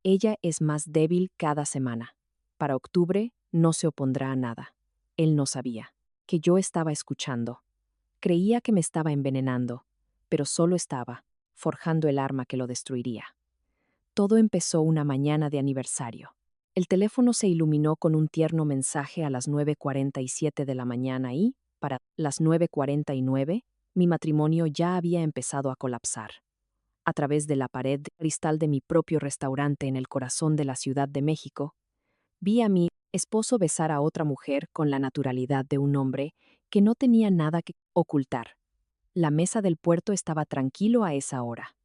Ella es más débil cada semana. Para octubre no se opondrá a nada. Él no sabía que yo estaba escuchando. Creía que me estaba envenenando, pero solo estaba forjando el arma que lo destruiría. Todo empezó una mañana de aniversario. El teléfono se iluminó con un tierno mensaje a las 9:47 de la mañana y, para las 9:49, mi matrimonio ya había empezado a colapsar. A través de la pared de cristal de mi propio restaurante en el corazón de la Ciudad de México, vi a mi esposo besar a otra mujer con la naturalidad de un hombre que no tenía nada que ocultar. La mesa del puerto estaba tranquilo a esa hora.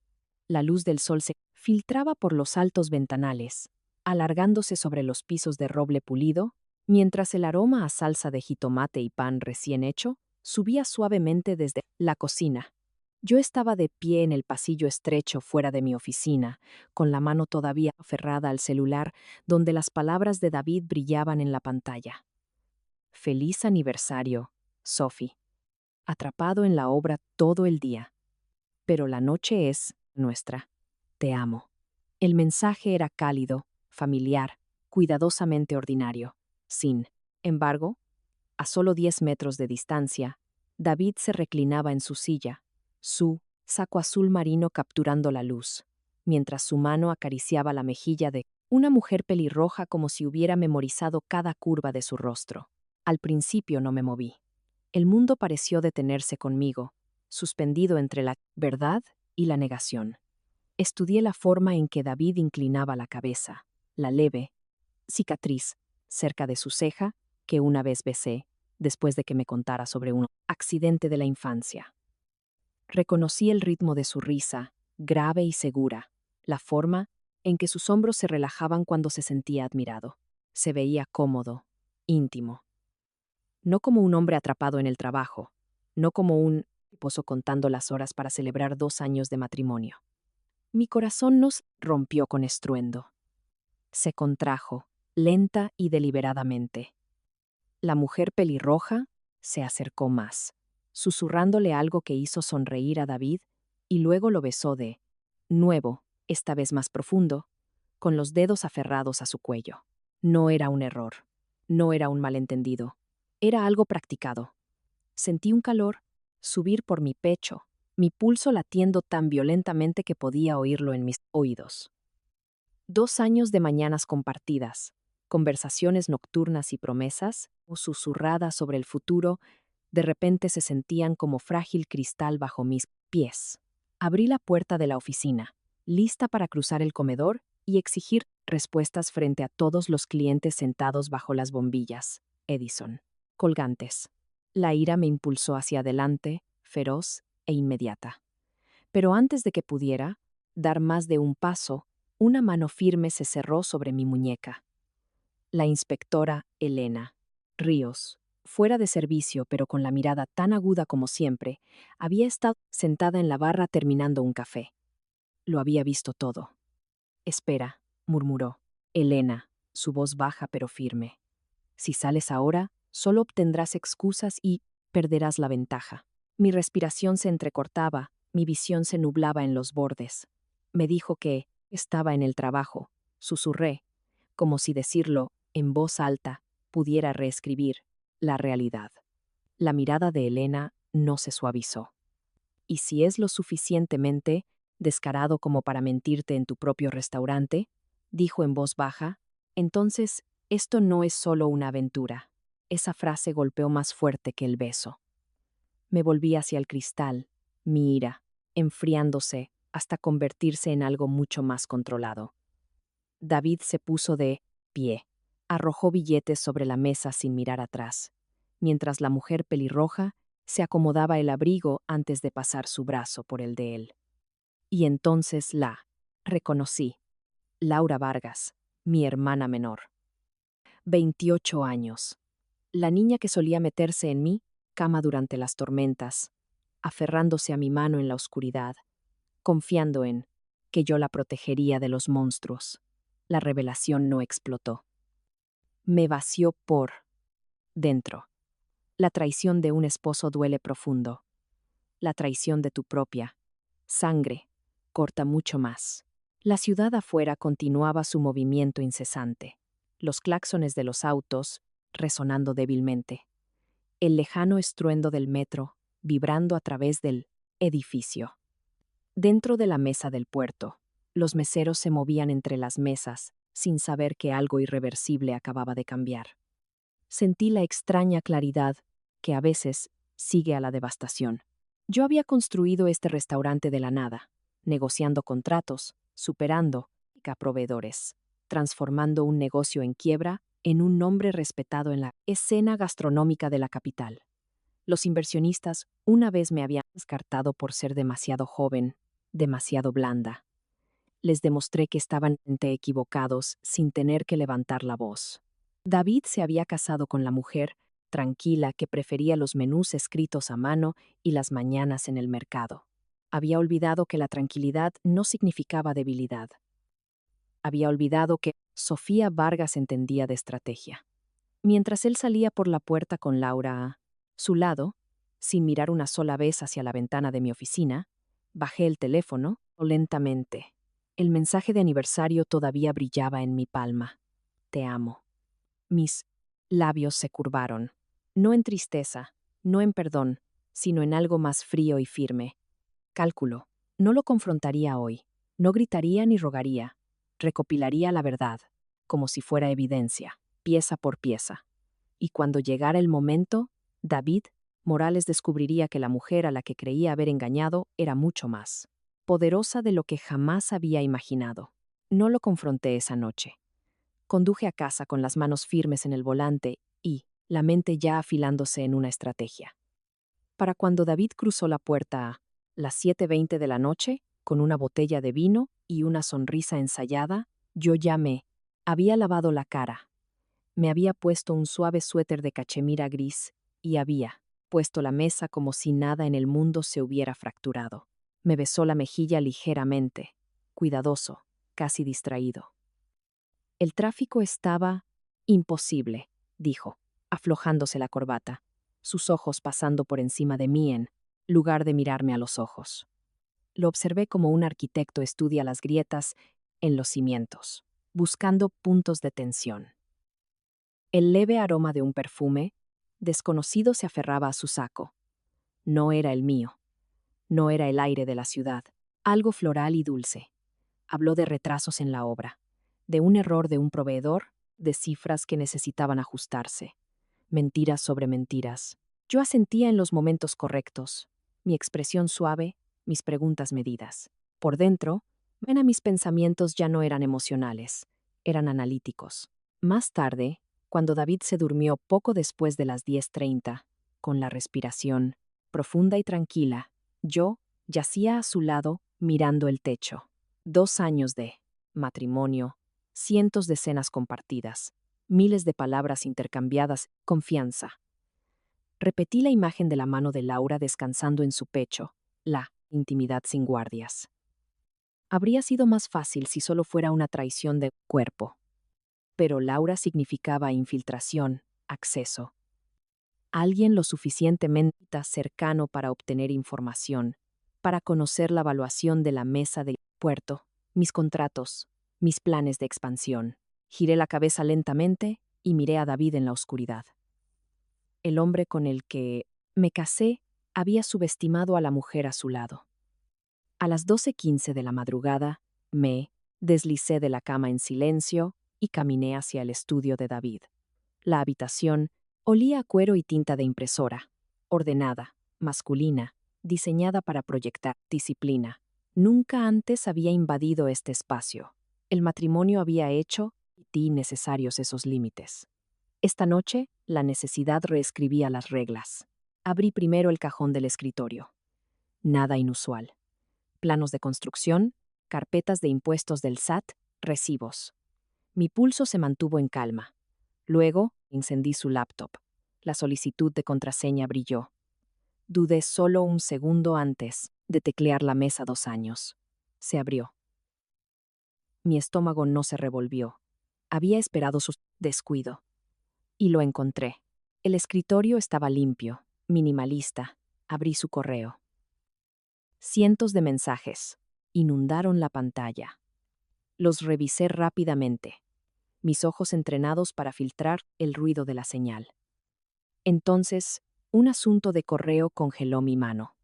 La luz del sol se filtraba por los altos ventanales, alargándose sobre los pisos de roble pulido, mientras el aroma a salsa de jitomate y pan recién hecho subía suavemente desde la cocina. Yo estaba de pie en el pasillo estrecho fuera de mi oficina, con la mano todavía aferrada al celular, donde las palabras de David brillaban en la pantalla. Feliz aniversario, Sophie. Atrapado en la obra todo el día. Pero la noche es nuestra. Te amo. El mensaje era cálido, familiar, cuidadosamente ordinario. Sin embargo, a solo 10 metros de distancia, David se reclinaba en su silla, su saco azul marino capturando la luz, mientras su mano acariciaba la mejilla de una mujer pelirroja como si hubiera memorizado cada curva de su rostro. Al principio no me moví. El mundo pareció detenerse conmigo, suspendido entre la verdad y la negación. Estudié la forma en que David inclinaba la cabeza, la leve cicatriz cerca de su ceja que una vez besé, después de que me contara sobre un accidente de la infancia. Reconocí el ritmo de su risa, grave y segura, la forma en que sus hombros se relajaban cuando se sentía admirado. Se veía cómodo, íntimo. No como un hombre atrapado en el trabajo, no como un esposo contando las horas para celebrar 2 años de matrimonio. Mi corazón nos rompió con estruendo. Se contrajo, lenta y deliberadamente. La mujer pelirroja se acercó más, susurrándole algo que hizo sonreír a David, y luego lo besó de nuevo, esta vez más profundo, con los dedos aferrados a su cuello. No era un error, no era un malentendido, era algo practicado. Sentí un calor subir por mi pecho, mi pulso latiendo tan violentamente que podía oírlo en mis oídos. 2 años de mañanas compartidas, conversaciones nocturnas y promesas, o susurradas sobre el futuro, de repente se sentían como frágil cristal bajo mis pies. Abrí la puerta de la oficina, lista para cruzar el comedor y exigir respuestas frente a todos los clientes sentados bajo las bombillas, Edison, colgantes. La ira me impulsó hacia adelante, feroz e inmediata. Pero antes de que pudiera dar más de un paso, una mano firme se cerró sobre mi muñeca. La inspectora Elena Ríos, fuera de servicio pero con la mirada tan aguda como siempre, había estado sentada en la barra terminando un café. Lo había visto todo. Espera, murmuró. Elena, su voz baja pero firme. Si sales ahora, solo obtendrás excusas y perderás la ventaja. Mi respiración se entrecortaba, mi visión se nublaba en los bordes. Me dijo que estaba en el trabajo. Susurré, como si decirlo en voz alta pudiera reescribir la realidad. La mirada de Elena no se suavizó. ¿Y si es lo suficientemente descarado como para mentirte en tu propio restaurante? Dijo en voz baja. Entonces, esto no es solo una aventura. Esa frase golpeó más fuerte que el beso. Me volví hacia el cristal, mi ira, enfriándose hasta convertirse en algo mucho más controlado. David se puso de pie, arrojó billetes sobre la mesa sin mirar atrás, mientras la mujer pelirroja se acomodaba el abrigo antes de pasar su brazo por el de él. Y entonces la reconocí. Laura Vargas, mi hermana menor. 28 años. La niña que solía meterse en mi cama durante las tormentas, aferrándose a mi mano en la oscuridad, confiando en que yo la protegería de los monstruos. La revelación no explotó. Me vació por dentro. La traición de un esposo duele profundo. La traición de tu propia sangre corta mucho más. La ciudad afuera continuaba su movimiento incesante, los claxones de los autos resonando débilmente, el lejano estruendo del metro vibrando a través del edificio. Dentro de la mesa del puerto, los meseros se movían entre las mesas sin saber que algo irreversible acababa de cambiar. Sentí la extraña claridad que a veces sigue a la devastación. Yo había construido este restaurante de la nada, negociando contratos, superando a proveedores, transformando un negocio en quiebra en un nombre respetado en la escena gastronómica de la capital. Los inversionistas una vez me habían descartado por ser demasiado joven, demasiado blanda. Les demostré que estaban equivocados sin tener que levantar la voz. David se había casado con la mujer tranquila que prefería los menús escritos a mano y las mañanas en el mercado. Había olvidado que la tranquilidad no significaba debilidad. Había olvidado que Sofía Vargas entendía de estrategia. Mientras él salía por la puerta con Laura a su lado, sin mirar una sola vez hacia la ventana de mi oficina, bajé el teléfono lentamente. El mensaje de aniversario todavía brillaba en mi palma. Te amo. Mis labios se curvaron, no en tristeza, no en perdón, sino en algo más frío y firme. Cálculo. No lo confrontaría hoy, no gritaría ni rogaría, recopilaría la verdad, como si fuera evidencia, pieza por pieza. Y cuando llegara el momento, David Morales descubriría que la mujer a la que creía haber engañado era mucho más poderosa de lo que jamás había imaginado. No lo confronté esa noche. Conduje a casa con las manos firmes en el volante y la mente ya afilándose en una estrategia. Para cuando David cruzó la puerta a las 7:20 de la noche, con una botella de vino y una sonrisa ensayada, yo ya me había lavado la cara. Me había puesto un suave suéter de cachemira gris y había puesto la mesa como si nada en el mundo se hubiera fracturado. Me besó la mejilla ligeramente, cuidadoso, casi distraído. El tráfico estaba imposible, dijo, aflojándose la corbata, sus ojos pasando por encima de mí en lugar de mirarme a los ojos. Lo observé como un arquitecto estudia las grietas en los cimientos, buscando puntos de tensión. El leve aroma de un perfume desconocido se aferraba a su saco. No era el mío. No era el aire de la ciudad. Algo floral y dulce. Habló de retrasos en la obra, de un error de un proveedor, de cifras que necesitaban ajustarse. Mentiras sobre mentiras. Yo asentía en los momentos correctos, mi expresión suave, mis preguntas medidas. Por dentro, mis pensamientos ya no eran emocionales, eran analíticos. Más tarde, cuando David se durmió poco después de las 10:30, con la respiración profunda y tranquila, yo yacía a su lado mirando el techo. 2 años de matrimonio, cientos de cenas compartidas, miles de palabras intercambiadas, confianza. Repetí la imagen de la mano de Laura descansando en su pecho, la intimidad sin guardias. Habría sido más fácil si solo fuera una traición de cuerpo. Pero Laura significaba infiltración, acceso. Alguien lo suficientemente cercano para obtener información, para conocer la evaluación de la mesa del puerto, mis contratos, mis planes de expansión. Giré la cabeza lentamente y miré a David en la oscuridad. El hombre con el que me casé había subestimado a la mujer a su lado. A las 12:15 de la madrugada, me deslicé de la cama en silencio y caminé hacia el estudio de David. La habitación olía a cuero y tinta de impresora, ordenada, masculina, diseñada para proyectar disciplina. Nunca antes había invadido este espacio. El matrimonio había hecho necesarios esos límites. Esta noche, la necesidad reescribía las reglas. Abrí primero el cajón del escritorio. Nada inusual. Planos de construcción, carpetas de impuestos del SAT, recibos. Mi pulso se mantuvo en calma. Luego, encendí su laptop. La solicitud de contraseña brilló. Dudé solo un segundo antes de teclear la mesa 2 años. Se abrió. Mi estómago no se revolvió. Había esperado su descuido. Y lo encontré. El escritorio estaba limpio, minimalista. Abrí su correo. Cientos de mensajes inundaron la pantalla. Los revisé rápidamente, mis ojos entrenados para filtrar el ruido de la señal. Entonces, un asunto de correo congeló mi mano.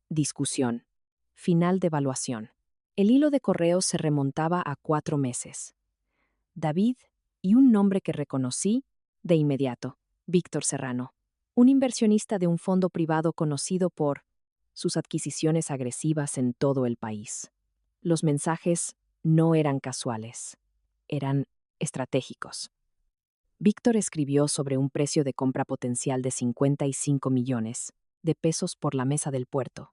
Discusión. Final de evaluación. El hilo de correo se remontaba a 4 meses. David y un nombre que reconocí de inmediato, Víctor Serrano, un inversionista de un fondo privado conocido por sus adquisiciones agresivas en todo el país. Los mensajes no eran casuales, eran estratégicos. Víctor escribió sobre un precio de compra potencial de 55 millones de pesos por la mesa del puerto.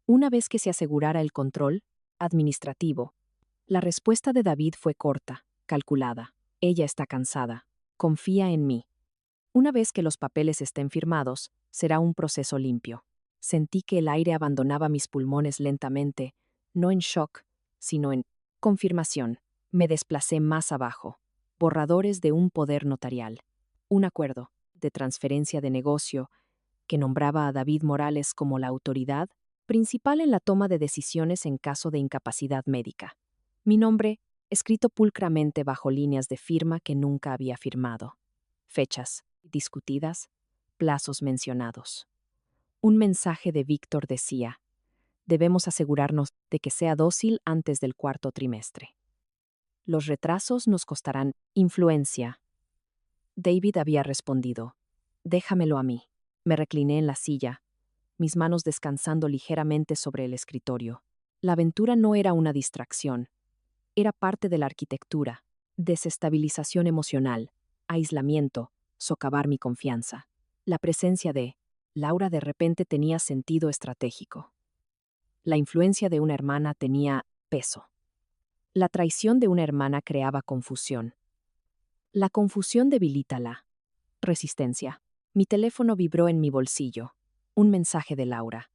Una vez que se asegurara el control administrativo, la respuesta de David fue corta, calculada. Ella está cansada. Confía en mí. Una vez que los papeles estén firmados, será un proceso limpio. Sentí que el aire abandonaba mis pulmones lentamente, no en shock, sino en confirmación. Me desplacé más abajo. Borradores de un poder notarial. Un acuerdo de transferencia de negocio que nombraba a David Morales como la autoridad principal en la toma de decisiones en caso de incapacidad médica. Mi nombre, escrito pulcramente bajo líneas de firma que nunca había firmado. Fechas discutidas, plazos mencionados. Un mensaje de Víctor decía: debemos asegurarnos de que sea dócil antes del 4º trimestre. Los retrasos nos costarán influencia. David había respondido: déjamelo a mí. Me recliné en la silla, mis manos descansando ligeramente sobre el escritorio. La aventura no era una distracción. Era parte de la arquitectura, desestabilización emocional, aislamiento, socavar mi confianza. La presencia de Laura de repente tenía sentido estratégico. La influencia de una hermana tenía peso. La traición de una hermana creaba confusión. La confusión debilita la resistencia. Mi teléfono vibró en mi bolsillo. Un mensaje de Laura.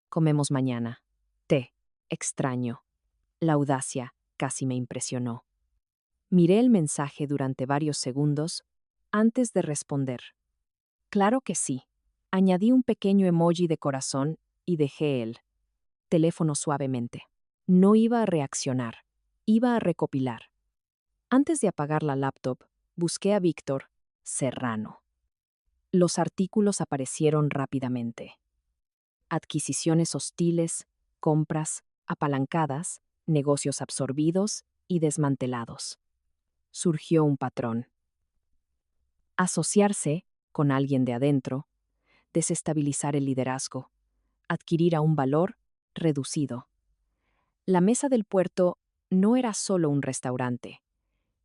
Comemos mañana. Te extraño. La audacia casi me impresionó. Miré el mensaje durante varios segundos antes de responder. Claro que sí. Añadí un pequeño emoji de corazón y dejé el teléfono suavemente. No iba a reaccionar, iba a recopilar. Antes de apagar la laptop, busqué a Víctor Serrano. Los artículos aparecieron rápidamente. Adquisiciones hostiles, compras apalancadas, negocios absorbidos y desmantelados. Surgió un patrón. Asociarse con alguien de adentro, desestabilizar el liderazgo, adquirir a un valor reducido. La mesa del puerto no era solo un restaurante,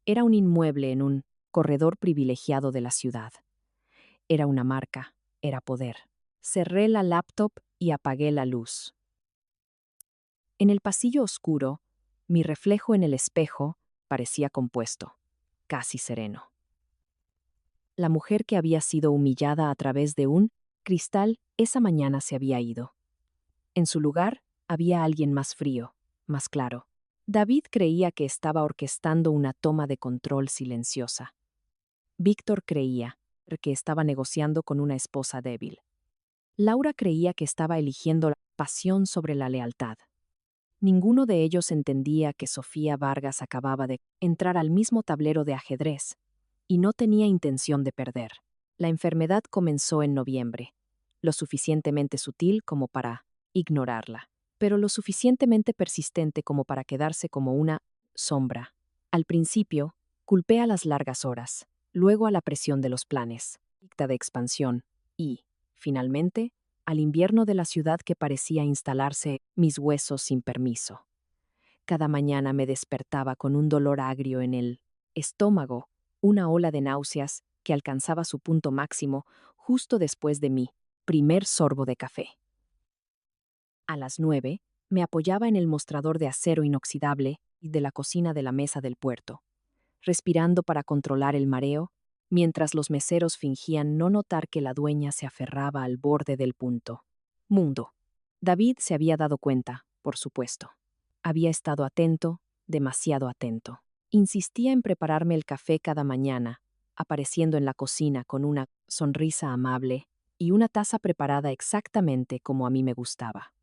era un inmueble en un corredor privilegiado de la ciudad. Era una marca, era poder. Cerré la laptop y apagué la luz. En el pasillo oscuro, mi reflejo en el espejo parecía compuesto, casi sereno. La mujer que había sido humillada a través de un cristal esa mañana se había ido. En su lugar había alguien más frío, más claro. David creía que estaba orquestando una toma de control silenciosa. Víctor creía que estaba negociando con una esposa débil. Laura creía que estaba eligiendo la pasión sobre la lealtad. Ninguno de ellos entendía que Sofía Vargas acababa de entrar al mismo tablero de ajedrez y no tenía intención de perder. La enfermedad comenzó en noviembre, lo suficientemente sutil como para ignorarla, pero lo suficientemente persistente como para quedarse como una sombra. Al principio, culpé a las largas horas, luego a la presión de los planes, dicta de expansión y, finalmente, al invierno de la ciudad que parecía instalarse mis huesos sin permiso. Cada mañana me despertaba con un dolor agrio en el estómago, una ola de náuseas que alcanzaba su punto máximo justo después de mi primer sorbo de café. A las 9, me apoyaba en el mostrador de acero inoxidable de la cocina de la mesa del puerto, respirando para controlar el mareo, mientras los meseros fingían no notar que la dueña se aferraba al borde del punto. Mundo. David se había dado cuenta, por supuesto. Había estado atento, demasiado atento. Insistía en prepararme el café cada mañana, apareciendo en la cocina con una sonrisa amable y una taza preparada exactamente como a mí me gustaba.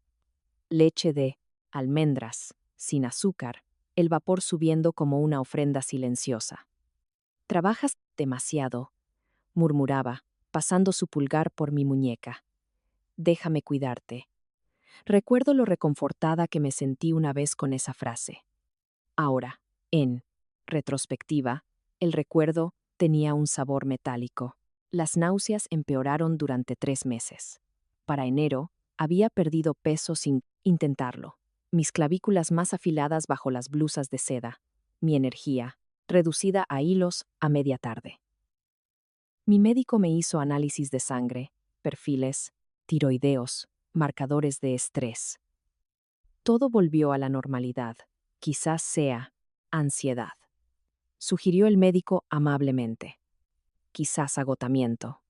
Leche de almendras, sin azúcar, el vapor subiendo como una ofrenda silenciosa. «Trabajas demasiado», murmuraba, pasando su pulgar por mi muñeca. «Déjame cuidarte». Recuerdo lo reconfortada que me sentí una vez con esa frase. Ahora, en retrospectiva, el recuerdo tenía un sabor metálico. Las náuseas empeoraron durante 3 meses. Para enero, había perdido peso sin intentarlo. Mis clavículas más afiladas bajo las blusas de seda. Mi energía, reducida a hilos a media tarde. Mi médico me hizo análisis de sangre, perfiles, tiroideos, marcadores de estrés. Todo volvió a la normalidad. Quizás sea ansiedad. Sugirió el médico amablemente. Quizás agotamiento.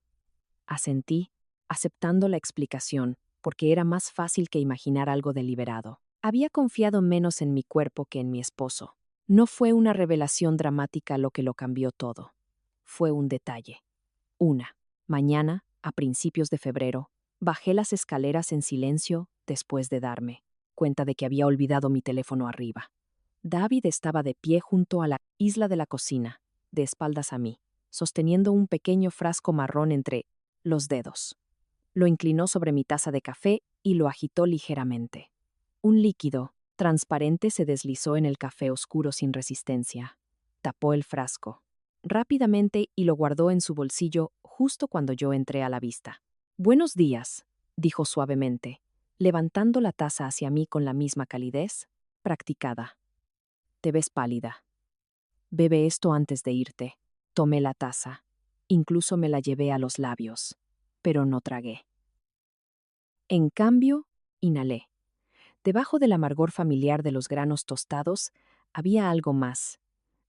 Asentí, aceptando la explicación, porque era más fácil que imaginar algo deliberado. Había confiado menos en mi cuerpo que en mi esposo. No fue una revelación dramática lo que lo cambió todo. Fue un detalle. Mañana, a principios de febrero, bajé las escaleras en silencio después de darme cuenta de que había olvidado mi teléfono arriba. David estaba de pie junto a la isla de la cocina, de espaldas a mí, sosteniendo un pequeño frasco marrón entre los dedos. Lo inclinó sobre mi taza de café y lo agitó ligeramente. Un líquido, transparente, se deslizó en el café oscuro sin resistencia. Tapó el frasco rápidamente y lo guardó en su bolsillo justo cuando yo entré a la vista. «Buenos días», dijo suavemente, levantando la taza hacia mí con la misma calidez practicada. «Te ves pálida. Bebe esto antes de irte». Tomé la taza. Incluso me la llevé a los labios, pero no tragué. En cambio, inhalé. Debajo del amargor familiar de los granos tostados había algo más,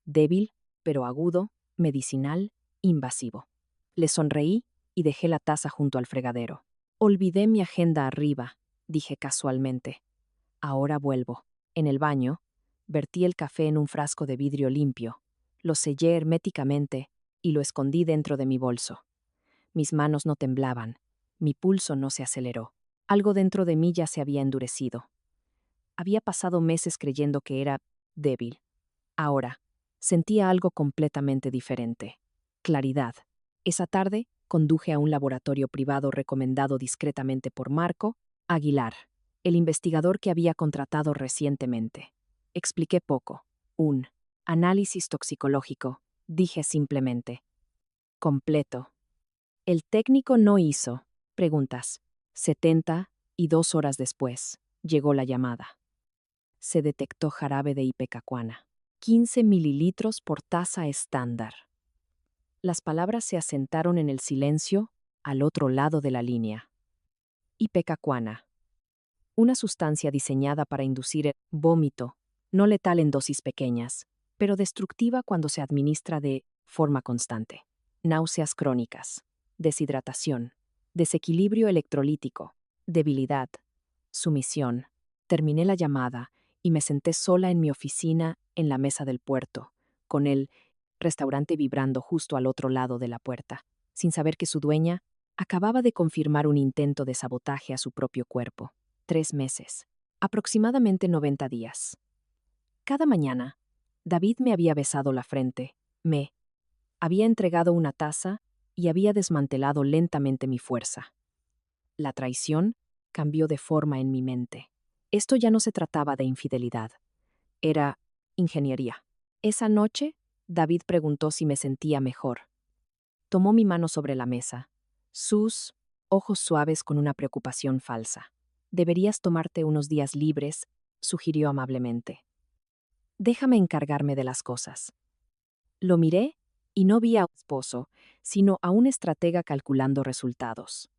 débil, pero agudo, medicinal, invasivo. Le sonreí y dejé la taza junto al fregadero. «Olvidé mi agenda arriba», dije casualmente. «Ahora vuelvo». En el baño, vertí el café en un frasco de vidrio limpio, lo sellé herméticamente y lo escondí dentro de mi bolso. Mis manos no temblaban, mi pulso no se aceleró. Algo dentro de mí ya se había endurecido. Había pasado meses creyendo que era débil. Ahora, sentía algo completamente diferente. Claridad. Esa tarde, conduje a un laboratorio privado recomendado discretamente por Marco Aguilar, el investigador que había contratado recientemente. Expliqué poco. Un análisis toxicológico, dije simplemente. Completo. El técnico no hizo preguntas. 72 horas después, llegó la llamada. Se detectó jarabe de ipecacuana. 15 mililitros por taza estándar. Las palabras se asentaron en el silencio al otro lado de la línea. Ipecacuana. Una sustancia diseñada para inducir el vómito, no letal en dosis pequeñas, pero destructiva cuando se administra de forma constante. Náuseas crónicas, deshidratación, desequilibrio electrolítico, debilidad, sumisión. Terminé la llamada y me senté sola en mi oficina en la mesa del puerto, con el restaurante vibrando justo al otro lado de la puerta, sin saber que su dueña acababa de confirmar un intento de sabotaje a su propio cuerpo. 3 meses. Aproximadamente 90 días. Cada mañana, David me había besado la frente, me había entregado una taza y había desmantelado lentamente mi fuerza. La traición cambió de forma en mi mente. Esto ya no se trataba de infidelidad. Era ingeniería. Esa noche, David preguntó si me sentía mejor. Tomó mi mano sobre la mesa. Sus ojos suaves con una preocupación falsa. «Deberías tomarte unos días libres», sugirió amablemente. «Déjame encargarme de las cosas». Lo miré y no vi a un esposo, sino a un estratega calculando resultados.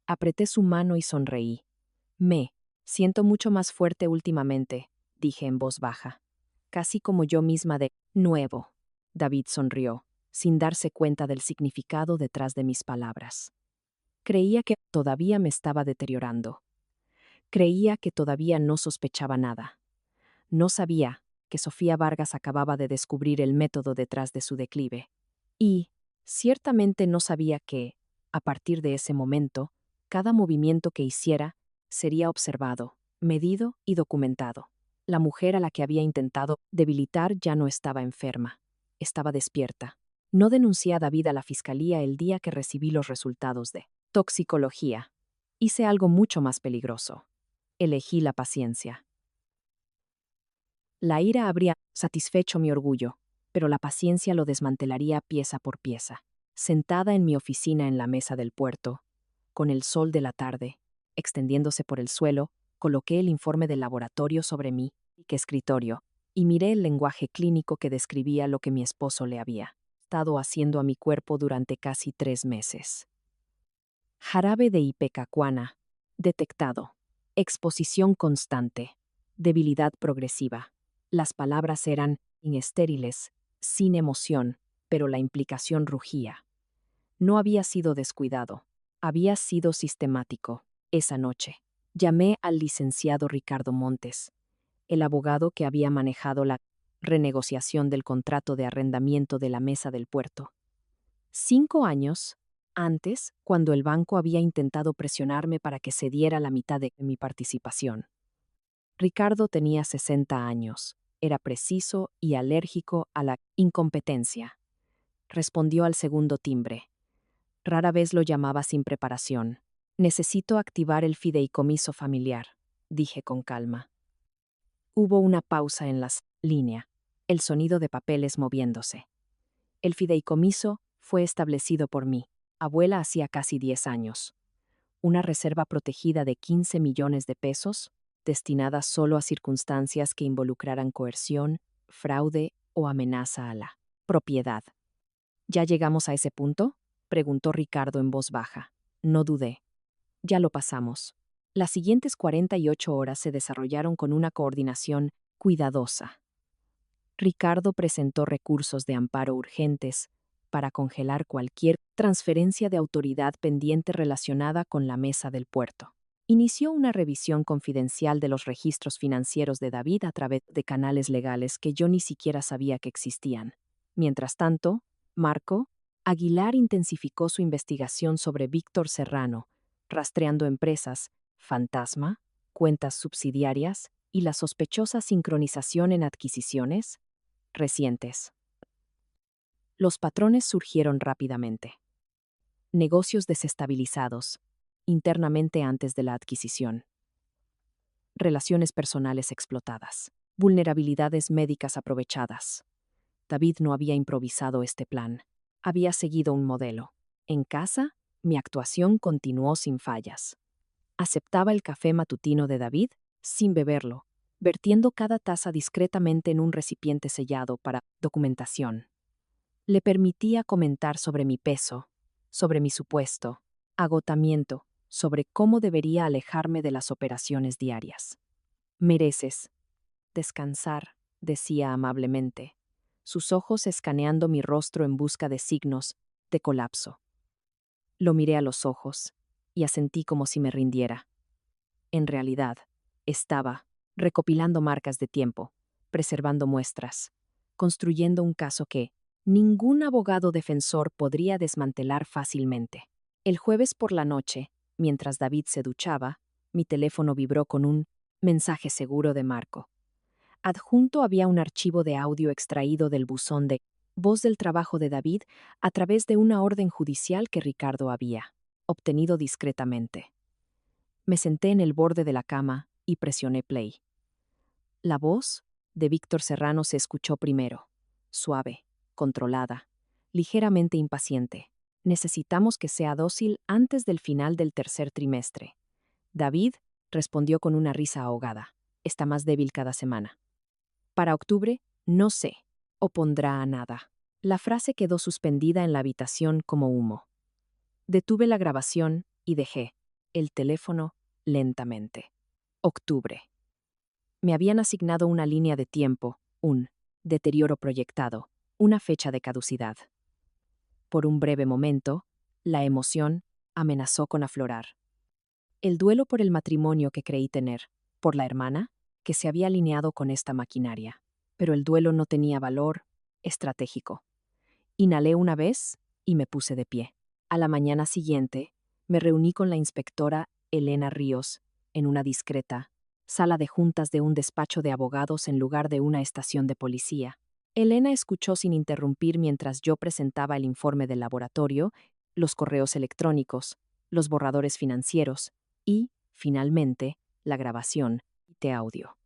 Apreté su mano y sonreí. «Me siento mucho más fuerte últimamente», dije en voz baja. «Casi como yo misma de nuevo». David sonrió, sin darse cuenta del significado detrás de mis palabras. Creía que todavía me estaba deteriorando. Creía que todavía no sospechaba nada. No sabía que Sofía Vargas acababa de descubrir el método detrás de su declive. Y, ciertamente no sabía que, a partir de ese momento, cada movimiento que hiciera sería observado, medido y documentado. La mujer a la que había intentado debilitar ya no estaba enferma. Estaba despierta. No denuncié a David a la fiscalía el día que recibí los resultados de toxicología. Hice algo mucho más peligroso. Elegí la paciencia. La ira habría satisfecho mi orgullo, pero la paciencia lo desmantelaría pieza por pieza. Sentada en mi oficina en la mesa del puerto, con el sol de la tarde, extendiéndose por el suelo, coloqué el informe del laboratorio sobre mí, escritorio, y miré el lenguaje clínico que describía lo que mi esposo le había estado haciendo a mi cuerpo durante casi 3 meses. Jarabe de ipecacuana. Detectado. Exposición constante. Debilidad progresiva. Las palabras eran inestériles, sin emoción, pero la implicación rugía. No había sido descuidado. Había sido sistemático. Esa noche, llamé al licenciado Ricardo Montes, el abogado que había manejado la renegociación del contrato de arrendamiento de la mesa del puerto. 5 años antes, cuando el banco había intentado presionarme para que cediera la mitad de mi participación. Ricardo tenía 60 años, era preciso y alérgico a la incompetencia. Respondió al segundo timbre. Rara vez lo llamaba sin preparación. Necesito activar el fideicomiso familiar, dije con calma. Hubo una pausa en la línea, el sonido de papeles moviéndose. El fideicomiso fue establecido por mí, abuela hacía casi 10 años. Una reserva protegida de 15 millones de pesos, destinada solo a circunstancias que involucraran coerción, fraude o amenaza a la propiedad. ¿Ya llegamos a ese punto?, preguntó Ricardo en voz baja. No dudé. Ya lo pasamos. Las siguientes 48 horas se desarrollaron con una coordinación cuidadosa. Ricardo presentó recursos de amparo urgentes para congelar cualquier transferencia de autoridad pendiente relacionada con la mesa del puerto. Inició una revisión confidencial de los registros financieros de David a través de canales legales que yo ni siquiera sabía que existían. Mientras tanto, Marco Aguilar intensificó su investigación sobre Víctor Serrano, rastreando empresas, fantasma, cuentas subsidiarias y la sospechosa sincronización en adquisiciones recientes. Los patrones surgieron rápidamente. Negocios desestabilizados, internamente antes de la adquisición. Relaciones personales explotadas. Vulnerabilidades médicas aprovechadas. David no había improvisado este plan. Había seguido un modelo. En casa, mi actuación continuó sin fallas. Aceptaba el café matutino de David sin beberlo, vertiendo cada taza discretamente en un recipiente sellado para documentación. Le permitía comentar sobre mi peso, sobre mi supuesto agotamiento, sobre cómo debería alejarme de las operaciones diarias. Mereces descansar, decía amablemente, sus ojos escaneando mi rostro en busca de signos de colapso. Lo miré a los ojos y asentí como si me rindiera. En realidad, estaba recopilando marcas de tiempo, preservando muestras, construyendo un caso que ningún abogado defensor podría desmantelar fácilmente. El jueves por la noche, mientras David se duchaba, mi teléfono vibró con un mensaje seguro de Marco. Adjunto había un archivo de audio extraído del buzón de voz del trabajo de David a través de una orden judicial que Ricardo había obtenido discretamente. Me senté en el borde de la cama y presioné play. La voz de Víctor Serrano se escuchó primero, suave, controlada, ligeramente impaciente. Necesitamos que sea dócil antes del final del tercer trimestre. David respondió con una risa ahogada. Está más débil cada semana. Para octubre, no sé, o pondrá a nada. La frase quedó suspendida en la habitación como humo. Detuve la grabación y dejé el teléfono lentamente. Octubre. Me habían asignado una línea de tiempo, un deterioro proyectado, una fecha de caducidad. Por un breve momento, la emoción amenazó con aflorar. El duelo por el matrimonio que creí tener, por la hermana, que se había alineado con esta maquinaria. Pero el duelo no tenía valor estratégico. Inhalé una vez y me puse de pie. A la mañana siguiente, me reuní con la inspectora Elena Ríos en una discreta sala de juntas de un despacho de abogados en lugar de una estación de policía. Elena escuchó sin interrumpir mientras yo presentaba el informe del laboratorio, los correos electrónicos, los borradores financieros y, finalmente, la grabación de audio.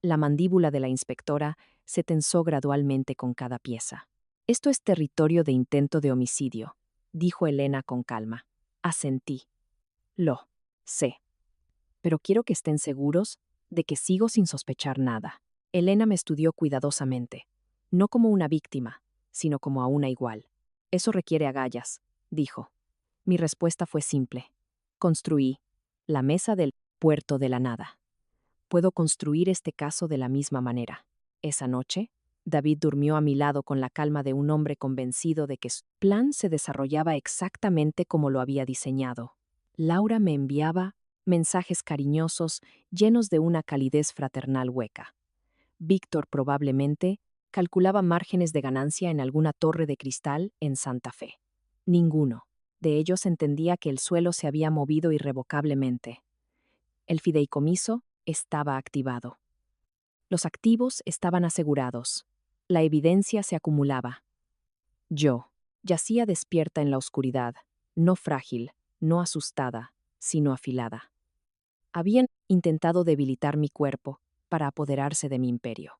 La mandíbula de la inspectora se tensó gradualmente con cada pieza. Esto es territorio de intento de homicidio, dijo Elena con calma. Asentí. Lo sé. Pero quiero que estén seguros de que sigo sin sospechar nada. Elena me estudió cuidadosamente, no como una víctima, sino como a una igual. Eso requiere agallas, dijo. Mi respuesta fue simple. Construí la mesa del puerto de la nada. Puedo construir este caso de la misma manera. Esa noche, David durmió a mi lado con la calma de un hombre convencido de que su plan se desarrollaba exactamente como lo había diseñado. Laura me enviaba mensajes cariñosos llenos de una calidez fraternal hueca. Víctor probablemente calculaba márgenes de ganancia en alguna torre de cristal en Santa Fe. Ninguno de ellos entendía que el suelo se había movido irrevocablemente. El fideicomiso estaba activado. Los activos estaban asegurados. La evidencia se acumulaba. Yo yacía despierta en la oscuridad, no frágil, no asustada, sino afilada. Habían intentado debilitar mi cuerpo para apoderarse de mi imperio.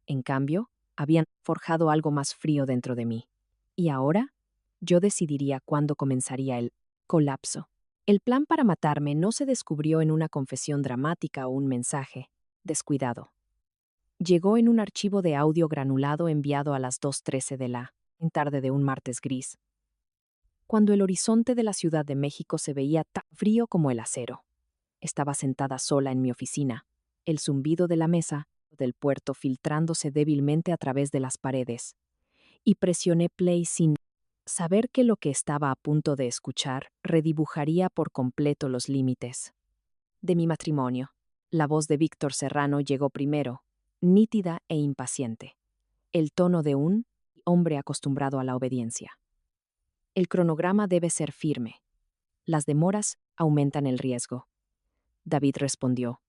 En cambio, habían forjado algo más frío dentro de mí. Y ahora, yo decidiría cuándo comenzaría el colapso. El plan para matarme no se descubrió en una confesión dramática o un mensaje descuidado. Llegó en un archivo de audio granulado enviado a las 2:13 de la tarde de un martes gris, cuando el horizonte de la Ciudad de México se veía tan frío como el acero. Estaba sentada sola en mi oficina, el zumbido de la mesa del puerto filtrándose débilmente a través de las paredes, y presioné play sin saber que lo que estaba a punto de escuchar redibujaría por completo los límites de mi matrimonio. La voz de Víctor Serrano llegó primero, nítida e impaciente, el tono de un hombre acostumbrado a la obediencia. El cronograma debe ser firme. Las demoras aumentan el riesgo. David respondió,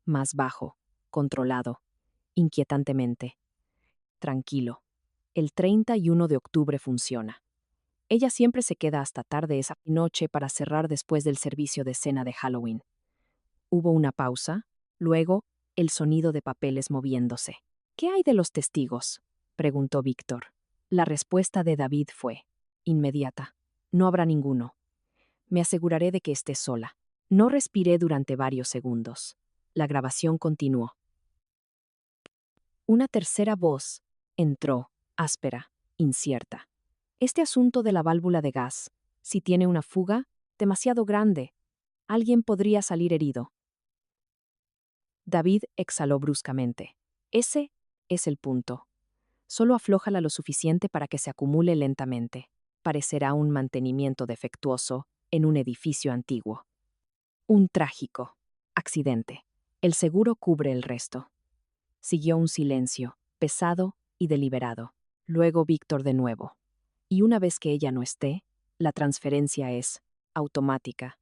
más bajo, controlado, inquietantemente. Tranquilo. El 31 de octubre funciona. Ella siempre se queda hasta tarde esa noche para cerrar después del servicio de cena de Halloween. Hubo una pausa, luego el sonido de papeles moviéndose. ¿Qué hay de los testigos?, preguntó Víctor. La respuesta de David fue inmediata. No habrá ninguno. Me aseguraré de que esté sola. No respiré durante varios segundos. La grabación continuó. Una tercera voz entró, áspera, incierta. Este asunto de la válvula de gas, si tiene una fuga, demasiado grande, alguien podría salir herido. David exhaló bruscamente. Ese es el punto. Solo aflójala lo suficiente para que se acumule lentamente. Parecerá un mantenimiento defectuoso en un edificio antiguo. Un trágico accidente. El seguro cubre el resto. Siguió un silencio, pesado y deliberado. Luego Víctor de nuevo. Y una vez que ella no esté, la transferencia es automática.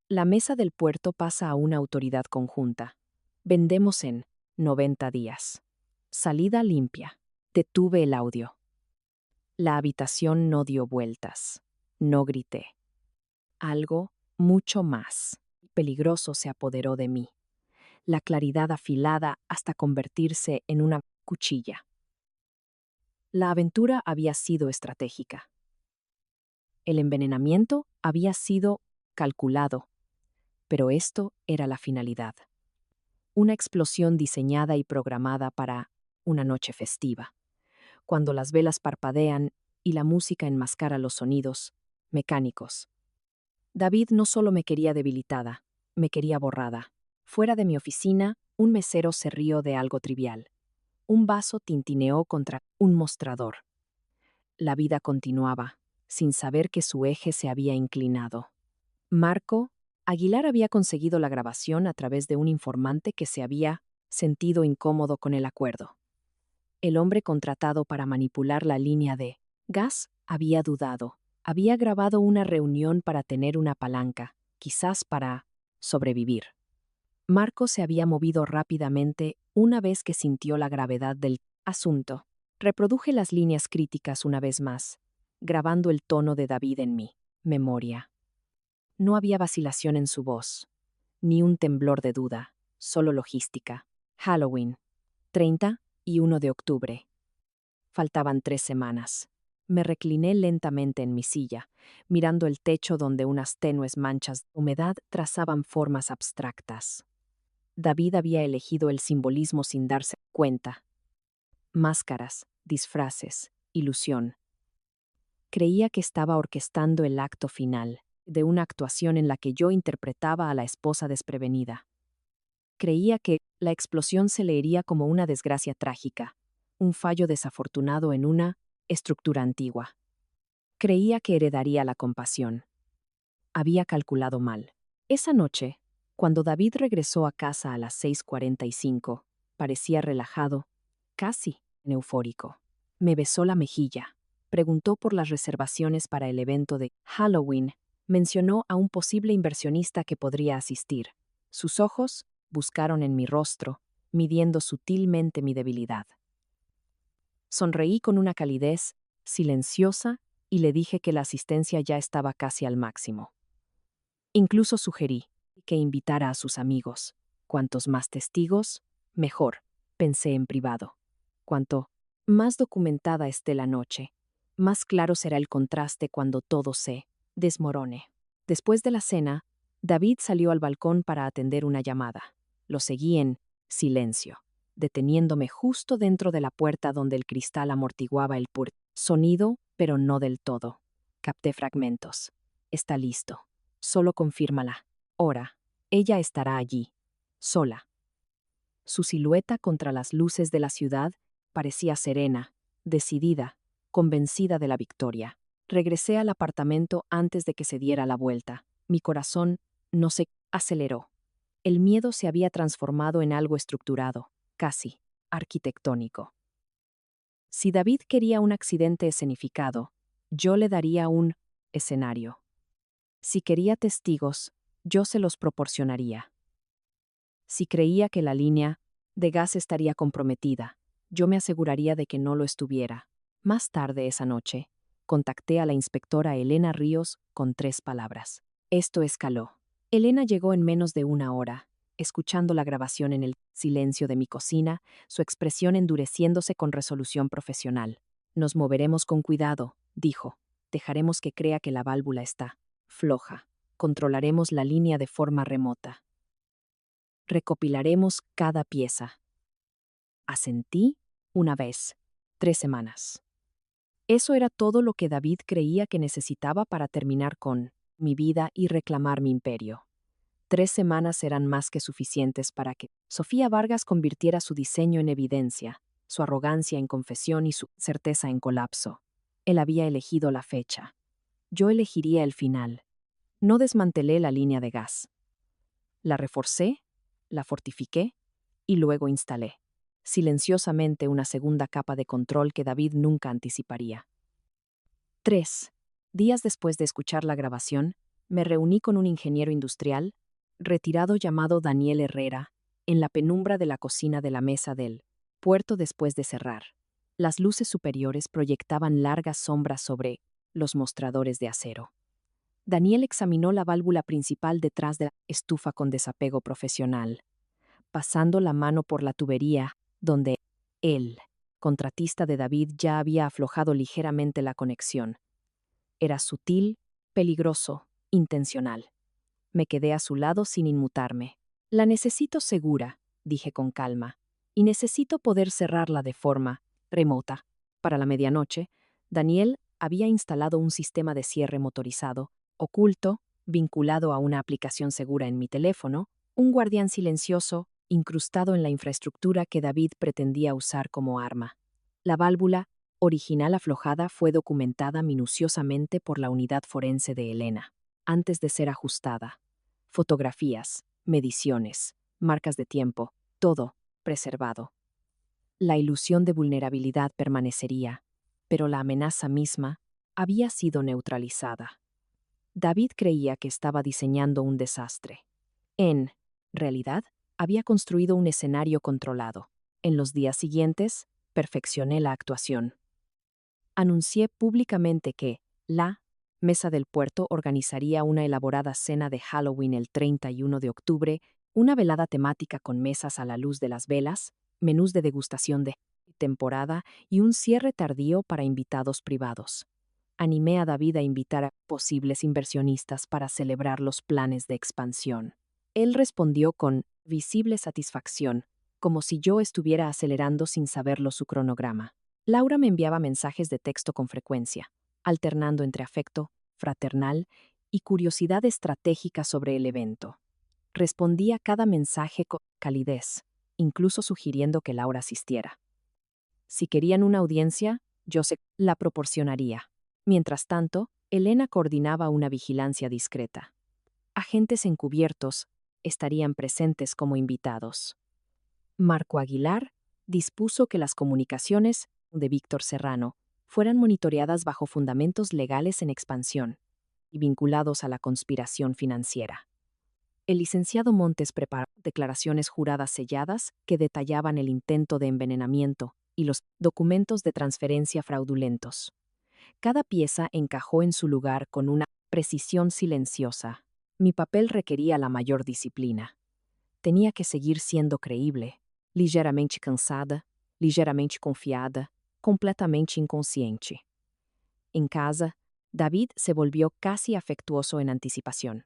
La mesa del puerto pasa a una autoridad conjunta. Vendemos en 90 días. Salida limpia. Detuve el audio. La habitación no dio vueltas. No grité. Algo mucho más peligroso se apoderó de mí. La claridad afilada hasta convertirse en una cuchilla. La aventura había sido estratégica. El envenenamiento había sido calculado, pero esto era la finalidad. Una explosión diseñada y programada para una noche festiva, cuando las velas parpadean y la música enmascara los sonidos mecánicos. David no solo me quería debilitada, me quería borrada. Fuera de mi oficina, un mesero se rió de algo trivial. Un vaso tintineó contra un mostrador. La vida continuaba, sin saber que su eje se había inclinado. Marco Aguilar había conseguido la grabación a través de un informante que se había sentido incómodo con el acuerdo. El hombre contratado para manipular la línea de gas había dudado. Había grabado una reunión para tener una palanca, quizás para sobrevivir. Marco se había movido rápidamente una vez que sintió la gravedad del asunto. Reproduje las líneas críticas una vez más, grabando el tono de David en mi memoria. No había vacilación en su voz, ni un temblor de duda, solo logística. Halloween, 31 de octubre. Faltaban 3 semanas. Me recliné lentamente en mi silla, mirando el techo donde unas tenues manchas de humedad trazaban formas abstractas. David había elegido el simbolismo sin darse cuenta. Máscaras, disfraces, ilusión. Creía que estaba orquestando el acto final de una actuación en la que yo interpretaba a la esposa desprevenida. Creía que la explosión se leería como una desgracia trágica, un fallo desafortunado en una estructura antigua. Creía que heredaría la compasión. Había calculado mal. Esa noche, cuando David regresó a casa a las 6:45, parecía relajado, casi eufórico. Me besó la mejilla, preguntó por las reservaciones para el evento de Halloween, mencionó a un posible inversionista que podría asistir. Sus ojos buscaron en mi rostro, midiendo sutilmente mi debilidad. Sonreí con una calidez silenciosa y le dije que la asistencia ya estaba casi al máximo. Incluso sugerí que invitara a sus amigos. Cuantos más testigos, mejor, pensé en privado. Cuanto más documentada esté la noche, más claro será el contraste cuando todo se desmorone. Después de la cena, David salió al balcón para atender una llamada. Lo seguí en silencio, deteniéndome justo dentro de la puerta donde el cristal amortiguaba el sonido, pero no del todo. Capté fragmentos. Está listo. Solo confírmala. Ora, ella estará allí, sola. Su silueta contra las luces de la ciudad parecía serena, decidida, convencida de la victoria. Regresé al apartamento antes de que se diera la vuelta. Mi corazón no se aceleró. El miedo se había transformado en algo estructurado, casi arquitectónico. Si David quería un accidente escenificado, yo le daría un escenario. Si quería testigos, yo se los proporcionaría. Si creía que la línea de gas estaría comprometida, yo me aseguraría de que no lo estuviera. Más tarde esa noche, contacté a la inspectora Elena Ríos con 3 palabras. Esto escaló. Elena llegó en menos de una hora, escuchando la grabación en el silencio de mi cocina, su expresión endureciéndose con resolución profesional. Nos moveremos con cuidado, dijo. Dejaremos que crea que la válvula está floja. Controlaremos la línea de forma remota. Recopilaremos cada pieza. Asentí una vez, 3 semanas. Eso era todo lo que David creía que necesitaba para terminar con mi vida y reclamar mi imperio. 3 semanas eran más que suficientes para que Sofía Vargas convirtiera su diseño en evidencia, su arrogancia en confesión y su certeza en colapso. Él había elegido la fecha. Yo elegiría el final. No desmantelé la línea de gas. La reforcé, la fortifiqué y luego instalé, silenciosamente, una segunda capa de control que David nunca anticiparía. 3 días después de escuchar la grabación, me reuní con un ingeniero industrial, retirado, llamado Daniel Herrera, en la penumbra de la cocina de la mesa del puerto después de cerrar. Las luces superiores proyectaban largas sombras sobre los mostradores de acero. Daniel examinó la válvula principal detrás de la estufa con desapego profesional, pasando la mano por la tubería, donde él, contratista de David, ya había aflojado ligeramente la conexión. Era sutil, peligroso, intencional. Me quedé a su lado sin inmutarme. La necesito segura, dije con calma, y necesito poder cerrarla de forma remota. Para la medianoche, Daniel había instalado un sistema de cierre motorizado, oculto, vinculado a una aplicación segura en mi teléfono, un guardián silencioso, incrustado en la infraestructura que David pretendía usar como arma. La válvula original aflojada fue documentada minuciosamente por la unidad forense de Elena, antes de ser ajustada. Fotografías, mediciones, marcas de tiempo, todo preservado. La ilusión de vulnerabilidad permanecería, pero la amenaza misma había sido neutralizada. David creía que estaba diseñando un desastre. En realidad, había construido un escenario controlado. En los días siguientes, perfeccioné la actuación. Anuncié públicamente que la Mesa del Puerto organizaría una elaborada cena de Halloween el 31 de octubre, una velada temática con mesas a la luz de las velas, menús de degustación de temporada y un cierre tardío para invitados privados. Animé a David a invitar a posibles inversionistas para celebrar los planes de expansión. Él respondió con visible satisfacción, como si yo estuviera acelerando sin saberlo su cronograma. Laura me enviaba mensajes de texto con frecuencia, alternando entre afecto, fraternal y curiosidad estratégica sobre el evento. Respondía a cada mensaje con calidez, incluso sugiriendo que Laura asistiera. Si querían una audiencia, yo se la proporcionaría. Mientras tanto, Elena coordinaba una vigilancia discreta. Agentes encubiertos estarían presentes como invitados. Marco Aguilar dispuso que las comunicaciones de Víctor Serrano fueran monitoreadas bajo fundamentos legales en expansión y vinculados a la conspiración financiera. El licenciado Montes preparó declaraciones juradas selladas que detallaban el intento de envenenamiento y los documentos de transferencia fraudulentos. Cada pieza encajó en su lugar con una precisión silenciosa. Mi papel requería la mayor disciplina. Tenía que seguir siendo creíble, ligeiramente cansada, ligeiramente confiada, completamente inconsciente. En casa, David se volvió casi afectuoso en anticipación.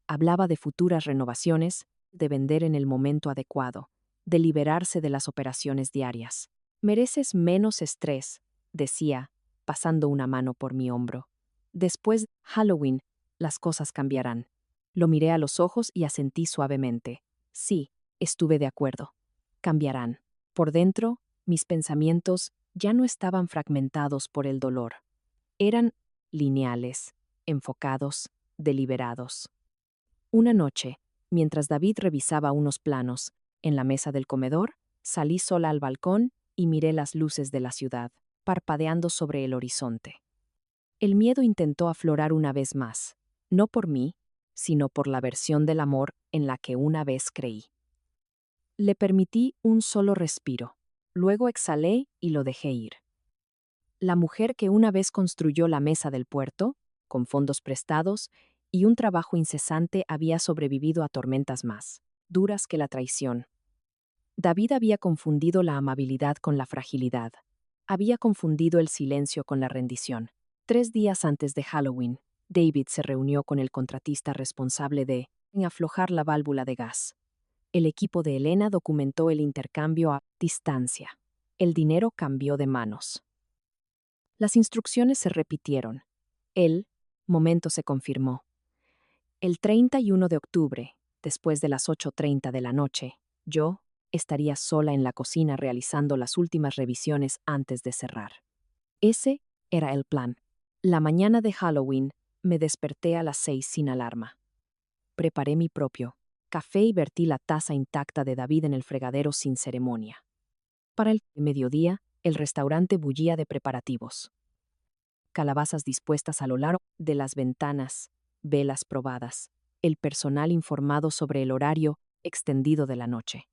Hablaba de futuras renovaciones, de vender en el momento adecuado, de liberarse de las operaciones diarias. Mereces menos estrés, decía, pasando una mano por mi hombro. Después de Halloween, las cosas cambiarán. Lo miré a los ojos y asentí suavemente. Sí, estuve de acuerdo. Cambiarán. Por dentro, mis pensamientos ya no estaban fragmentados por el dolor. Eran lineales, enfocados, deliberados. Una noche, mientras David revisaba unos planos, en la mesa del comedor, salí sola al balcón y miré las luces de la ciudad, parpadeando sobre el horizonte. El miedo intentó aflorar una vez más, no por mí, sino por la versión del amor en la que una vez creí. Le permití un solo respiro, luego exhalé y lo dejé ir. La mujer que una vez construyó la mesa del puerto, con fondos prestados y un trabajo incesante, había sobrevivido a tormentas más duras que la traición. David había confundido la amabilidad con la fragilidad. Había confundido el silencio con la rendición. 3 días antes de Halloween, David se reunió con el contratista responsable de aflojar la válvula de gas. El equipo de Elena documentó el intercambio a distancia. El dinero cambió de manos. Las instrucciones se repitieron. El momento se confirmó. El 31 de octubre, después de las 8:30 de la noche, yo estaría sola en la cocina realizando las últimas revisiones antes de cerrar. Ese era el plan. La mañana de Halloween me desperté a las 6 sin alarma. Preparé mi propio café y vertí la taza intacta de David en el fregadero sin ceremonia. Para el mediodía, el restaurante bullía de preparativos. Calabazas dispuestas a lo largo de las ventanas, velas probadas, el personal informado sobre el horario extendido de la noche.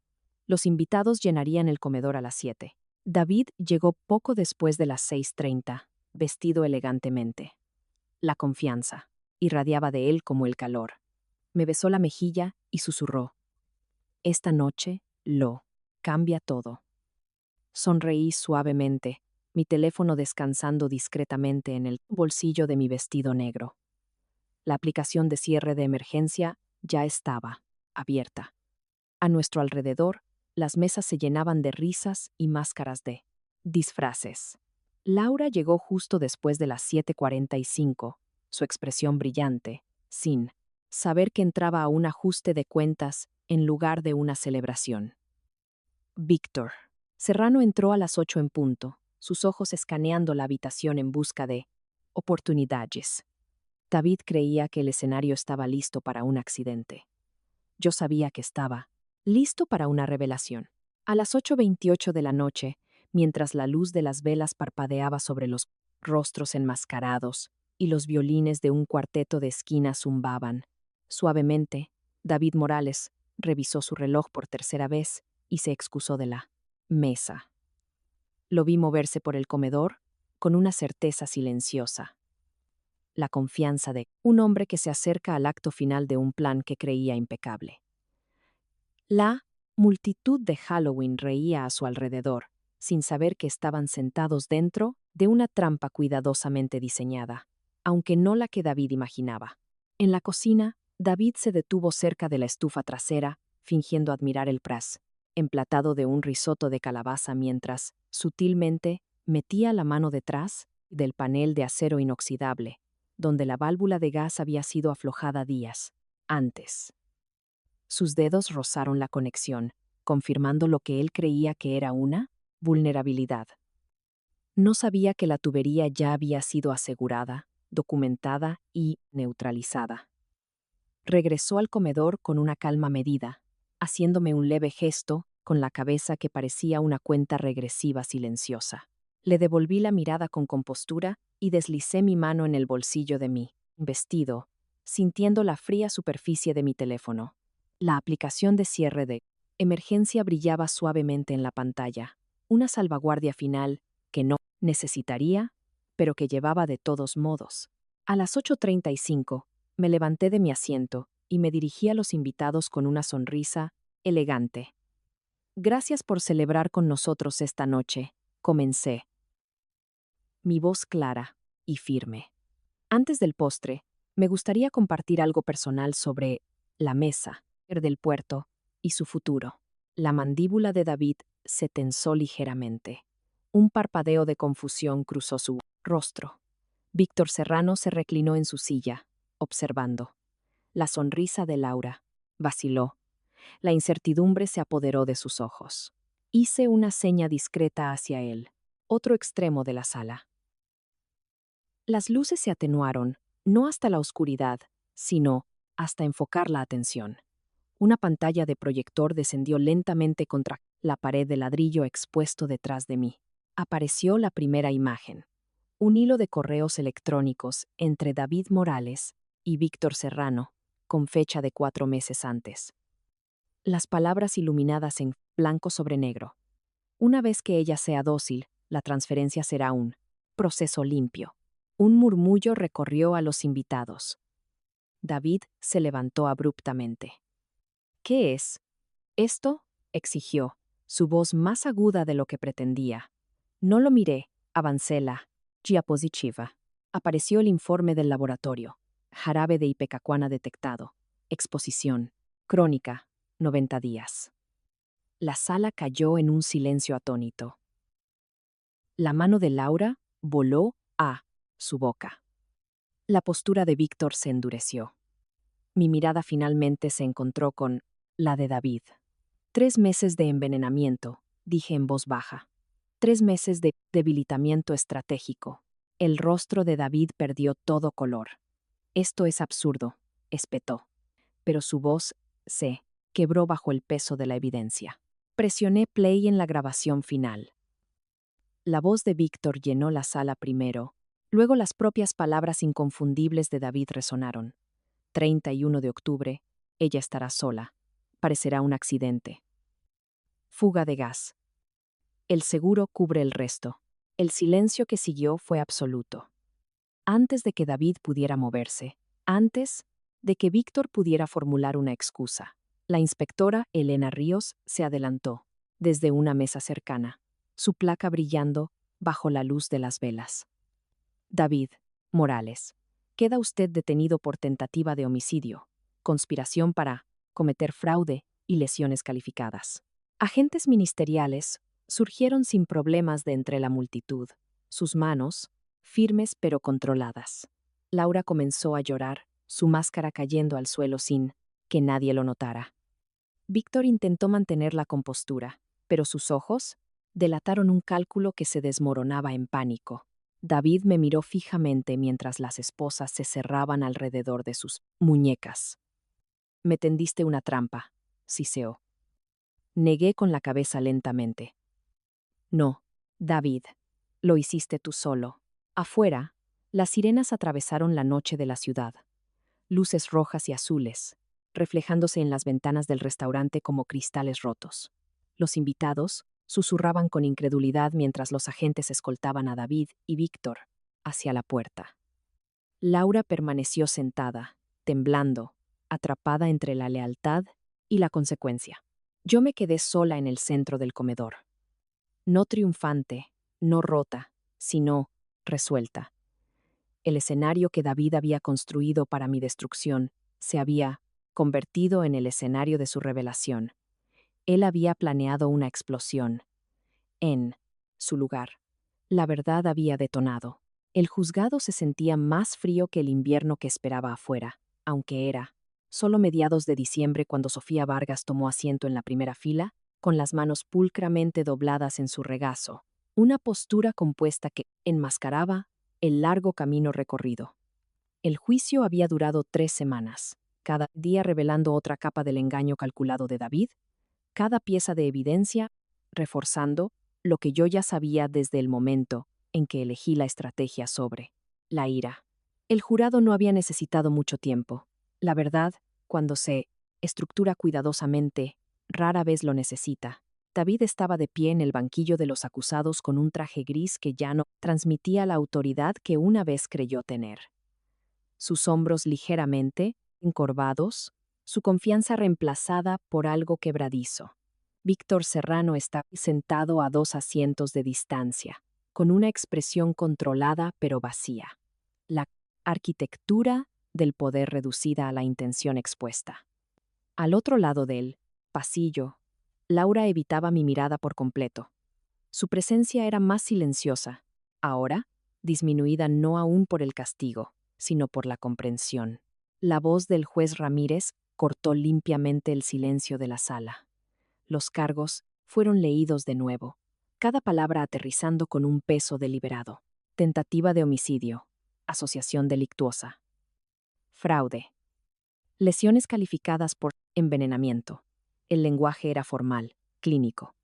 Los invitados llenarían el comedor a las 7. David llegó poco después de las 6:30, vestido elegantemente. La confianza irradiaba de él como el calor. Me besó la mejilla y susurró: «Esta noche lo cambia todo». Sonreí suavemente, mi teléfono descansando discretamente en el bolsillo de mi vestido negro. La aplicación de cierre de emergencia ya estaba abierta. A nuestro alrededor, las mesas se llenaban de risas y máscaras de disfraces. Laura llegó justo después de las 7:45, su expresión brillante, sin saber que entraba a un ajuste de cuentas en lugar de una celebración. Víctor. Serrano entró a las 8 en punto, sus ojos escaneando la habitación en busca de oportunidades. David creía que el escenario estaba listo para un accidente. Yo sabía que estaba listo para una revelación. A las 8:28 de la noche, mientras la luz de las velas parpadeaba sobre los rostros enmascarados y los violines de un cuarteto de esquina zumbaban, suavemente, David Morales revisó su reloj por tercera vez y se excusó de la mesa. Lo vi moverse por el comedor con una certeza silenciosa. La confianza de un hombre que se acerca al acto final de un plan que creía impecable. La multitud de Halloween reía a su alrededor, sin saber que estaban sentados dentro de una trampa cuidadosamente diseñada, aunque no la que David imaginaba. En la cocina, David se detuvo cerca de la estufa trasera, fingiendo admirar el pras, emplatado de un risotto de calabaza mientras, sutilmente, metía la mano detrás del panel de acero inoxidable, donde la válvula de gas había sido aflojada días antes. Sus dedos rozaron la conexión, confirmando lo que él creía que era una vulnerabilidad. No sabía que la tubería ya había sido asegurada, documentada y neutralizada. Regresó al comedor con una calma medida, haciéndome un leve gesto con la cabeza que parecía una cuenta regresiva silenciosa. Le devolví la mirada con compostura y deslicé mi mano en el bolsillo de mi vestido, sintiendo la fría superficie de mi teléfono. La aplicación de cierre de emergencia brillaba suavemente en la pantalla, una salvaguardia final que no necesitaría, pero que llevaba de todos modos. A las 8:35, me levanté de mi asiento y me dirigí a los invitados con una sonrisa elegante. Gracias por celebrar con nosotros esta noche, comencé, mi voz clara y firme. Antes del postre, me gustaría compartir algo personal sobre la mesa del puerto y su futuro. La mandíbula de David se tensó ligeramente. Un parpadeo de confusión cruzó su rostro. Víctor Serrano se reclinó en su silla, observando. La sonrisa de Laura vaciló. La incertidumbre se apoderó de sus ojos. Hice una seña discreta hacia él, otro extremo de la sala. Las luces se atenuaron, no hasta la oscuridad, sino hasta enfocar la atención. Una pantalla de proyector descendió lentamente contra la pared de ladrillo expuesto detrás de mí. Apareció la primera imagen. Un hilo de correos electrónicos entre David Morales y Víctor Serrano, con fecha de 4 meses antes. Las palabras iluminadas en blanco sobre negro. Una vez que ella sea dócil, la transferencia será un proceso limpio. Un murmullo recorrió a los invitados. David se levantó abruptamente. ¿Qué es? ¿Esto? Exigió, su voz más aguda de lo que pretendía. No lo miré, avancé la diapositiva. Apareció el informe del laboratorio. Jarabe de ipecacuana detectado. Exposición. Crónica. 90 días. La sala cayó en un silencio atónito. La mano de Laura voló a su boca. La postura de Víctor se endureció. Mi mirada finalmente se encontró con la de David. 3 meses de envenenamiento, dije en voz baja. 3 meses de debilitamiento estratégico. El rostro de David perdió todo color. Esto es absurdo, espetó. Pero su voz se quebró bajo el peso de la evidencia. Presioné play en la grabación final. La voz de Víctor llenó la sala primero, luego las propias palabras inconfundibles de David resonaron. 31 de octubre, ella estará sola. Parecerá un accidente. Fuga de gas. El seguro cubre el resto. El silencio que siguió fue absoluto. Antes de que David pudiera moverse, antes de que Víctor pudiera formular una excusa, la inspectora Elena Ríos se adelantó, desde una mesa cercana, su placa brillando bajo la luz de las velas. David Morales, queda usted detenido por tentativa de homicidio, conspiración para cometer fraude y lesiones calificadas. Agentes ministeriales surgieron sin problemas de entre la multitud, sus manos, firmes pero controladas. Laura comenzó a llorar, su máscara cayendo al suelo sin que nadie lo notara. Víctor intentó mantener la compostura, pero sus ojos delataron un cálculo que se desmoronaba en pánico. David me miró fijamente mientras las esposas se cerraban alrededor de sus muñecas. Me tendiste una trampa, siseó. Negué con la cabeza lentamente. No, David, lo hiciste tú solo. Afuera, las sirenas atravesaron la noche de la ciudad. Luces rojas y azules, reflejándose en las ventanas del restaurante como cristales rotos. Los invitados susurraban con incredulidad mientras los agentes escoltaban a David y Víctor hacia la puerta. Laura permaneció sentada, temblando, atrapada entre la lealtad y la consecuencia. Yo me quedé sola en el centro del comedor. No triunfante, no rota, sino resuelta. El escenario que David había construido para mi destrucción se había convertido en el escenario de su revelación. Él había planeado una explosión. En su lugar, la verdad había detonado. El juzgado se sentía más frío que el invierno que esperaba afuera, aunque era solo mediados de diciembre cuando Sofía Vargas tomó asiento en la primera fila, con las manos pulcramente dobladas en su regazo, una postura compuesta que enmascaraba el largo camino recorrido. El juicio había durado 3 semanas, cada día revelando otra capa del engaño calculado de David, cada pieza de evidencia reforzando lo que yo ya sabía desde el momento en que elegí la estrategia sobre la ira. El jurado no había necesitado mucho tiempo. La verdad, cuando se estructura cuidadosamente, rara vez lo necesita. David estaba de pie en el banquillo de los acusados con un traje gris que ya no transmitía la autoridad que una vez creyó tener. Sus hombros ligeramente encorvados, su confianza reemplazada por algo quebradizo. Víctor Serrano está sentado a 2 asientos de distancia, con una expresión controlada pero vacía. La arquitectura del poder reducida a la intención expuesta. Al otro lado del pasillo, Laura evitaba mi mirada por completo. Su presencia era más silenciosa, ahora disminuida no aún por el castigo, sino por la comprensión. La voz del juez Ramírez cortó limpiamente el silencio de la sala. Los cargos fueron leídos de nuevo, cada palabra aterrizando con un peso deliberado. Tentativa de homicidio, asociación delictuosa, fraude, lesiones calificadas por envenenamiento. El lenguaje era formal, clínico.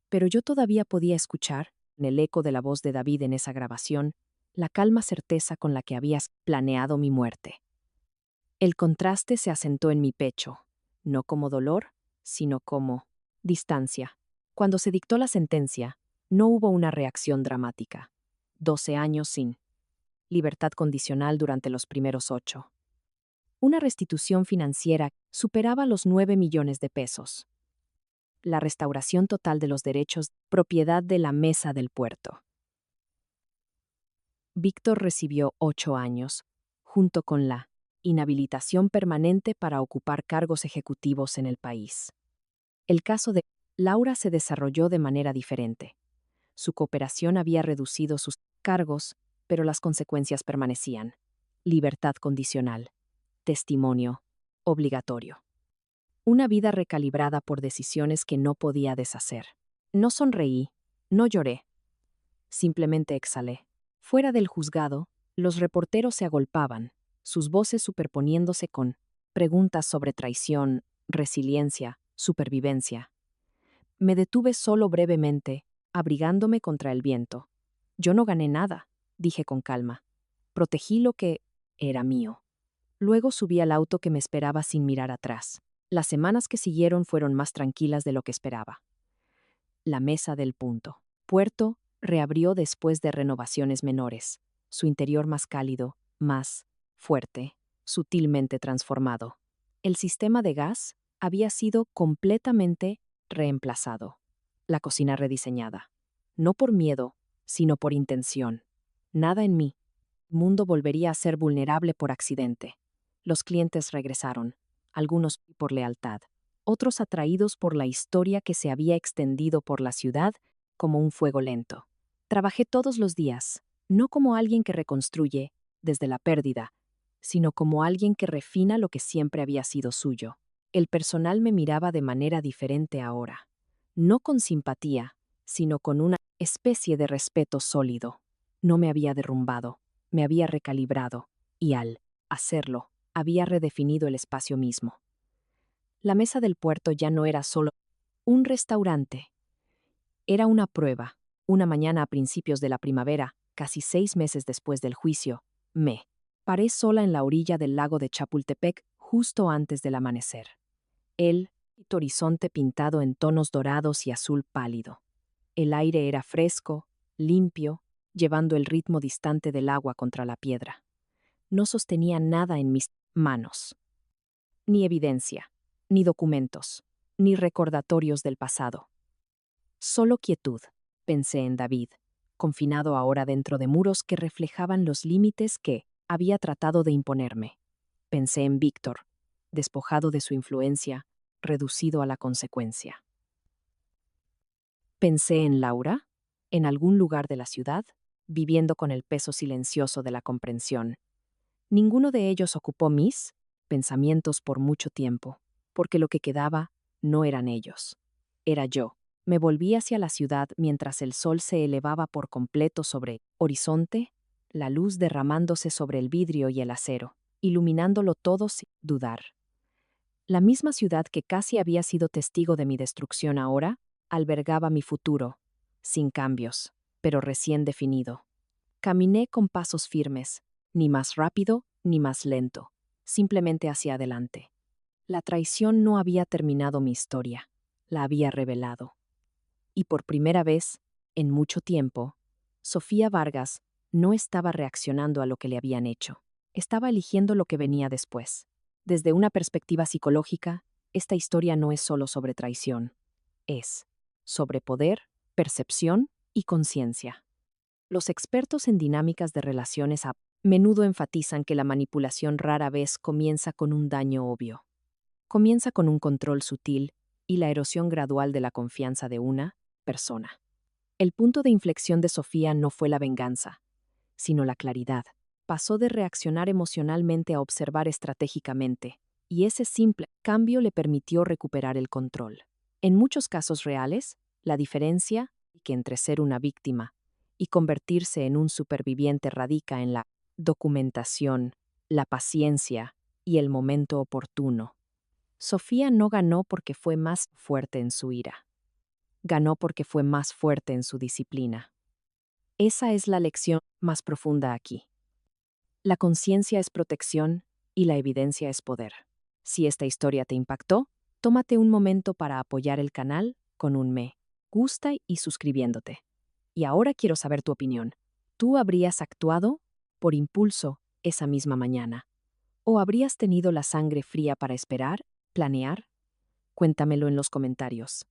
Pero yo todavía podía escuchar, en el eco de la voz de David en esa grabación, la calma certeza con la que habías planeado mi muerte. El contraste se asentó en mi pecho, no como dolor, sino como distancia. Cuando se dictó la sentencia, no hubo una reacción dramática. 12 años sin libertad condicional durante los primeros 8. Una restitución financiera superaba los 9 millones de pesos. La restauración total de los derechos, propiedad de la Mesa del Puerto. Víctor recibió 8 años, junto con la inhabilitación permanente para ocupar cargos ejecutivos en el país. El caso de Laura se desarrolló de manera diferente. Su cooperación había reducido sus cargos, pero las consecuencias permanecían. Libertad condicional. Testimonio obligatorio. Una vida recalibrada por decisiones que no podía deshacer. No sonreí, no lloré. Simplemente exhalé. Fuera del juzgado, los reporteros se agolpaban, sus voces superponiéndose con preguntas sobre traición, resiliencia, supervivencia. Me detuve solo brevemente, abrigándome contra el viento. Yo no gané nada, dije con calma. Protegí lo que era mío. Luego subí al auto que me esperaba sin mirar atrás. Las semanas que siguieron fueron más tranquilas de lo que esperaba. La Mesa del Puerto reabrió después de renovaciones menores, su interior más cálido, más fuerte, sutilmente transformado. El sistema de gas había sido completamente reemplazado. La cocina rediseñada. No por miedo, sino por intención. Nada en mí. El mundo volvería a ser vulnerable por accidente. Los clientes regresaron, algunos por lealtad, otros atraídos por la historia que se había extendido por la ciudad como un fuego lento. Trabajé todos los días, no como alguien que reconstruye desde la pérdida, sino como alguien que refina lo que siempre había sido suyo. El personal me miraba de manera diferente ahora, no con simpatía, sino con una especie de respeto sólido. No me había derrumbado, me había recalibrado, y al hacerlo, había redefinido el espacio mismo. La Mesa del Puerto ya no era solo un restaurante. Era una prueba. Una mañana a principios de la primavera, casi 6 meses después del juicio, me paré sola en la orilla del lago de Chapultepec, justo antes del amanecer. El horizonte pintado en tonos dorados y azul pálido. El aire era fresco, limpio, llevando el ritmo distante del agua contra la piedra. No sostenía nada en mis manos. Ni evidencia, ni documentos, ni recordatorios del pasado. Solo quietud, pensé en David, confinado ahora dentro de muros que reflejaban los límites que había tratado de imponerme. Pensé en Víctor, despojado de su influencia, reducido a la consecuencia. Pensé en Laura, en algún lugar de la ciudad, viviendo con el peso silencioso de la comprensión. Ninguno de ellos ocupó mis pensamientos por mucho tiempo, porque lo que quedaba no eran ellos. Era yo. Me volví hacia la ciudad mientras el sol se elevaba por completo sobre el horizonte, la luz derramándose sobre el vidrio y el acero, iluminándolo todo sin dudar. La misma ciudad que casi había sido testigo de mi destrucción ahora, albergaba mi futuro, sin cambios, pero recién definido. Caminé con pasos firmes, ni más rápido ni más lento, simplemente hacia adelante. La traición no había terminado mi historia, la había revelado. Y por primera vez, en mucho tiempo, Sofía Vargas no estaba reaccionando a lo que le habían hecho, estaba eligiendo lo que venía después. Desde una perspectiva psicológica, esta historia no es solo sobre traición, es sobre poder, percepción y conciencia. Los expertos en dinámicas de relaciones a menudo enfatizan que la manipulación rara vez comienza con un daño obvio. Comienza con un control sutil y la erosión gradual de la confianza de una persona. El punto de inflexión de Sofía no fue la venganza, sino la claridad. Pasó de reaccionar emocionalmente a observar estratégicamente, y ese simple cambio le permitió recuperar el control. En muchos casos reales, la diferencia que entre ser una víctima y convertirse en un superviviente radica en la documentación, la paciencia y el momento oportuno. Sofía no ganó porque fue más fuerte en su ira. Ganó porque fue más fuerte en su disciplina. Esa es la lección más profunda aquí. La conciencia es protección y la evidencia es poder. Si esta historia te impactó, tómate un momento para apoyar el canal con un me gusta y suscribiéndote. Y ahora quiero saber tu opinión. ¿Tú habrías actuado por impulso esa misma mañana? ¿O habrías tenido la sangre fría para esperar, planear? Cuéntamelo en los comentarios.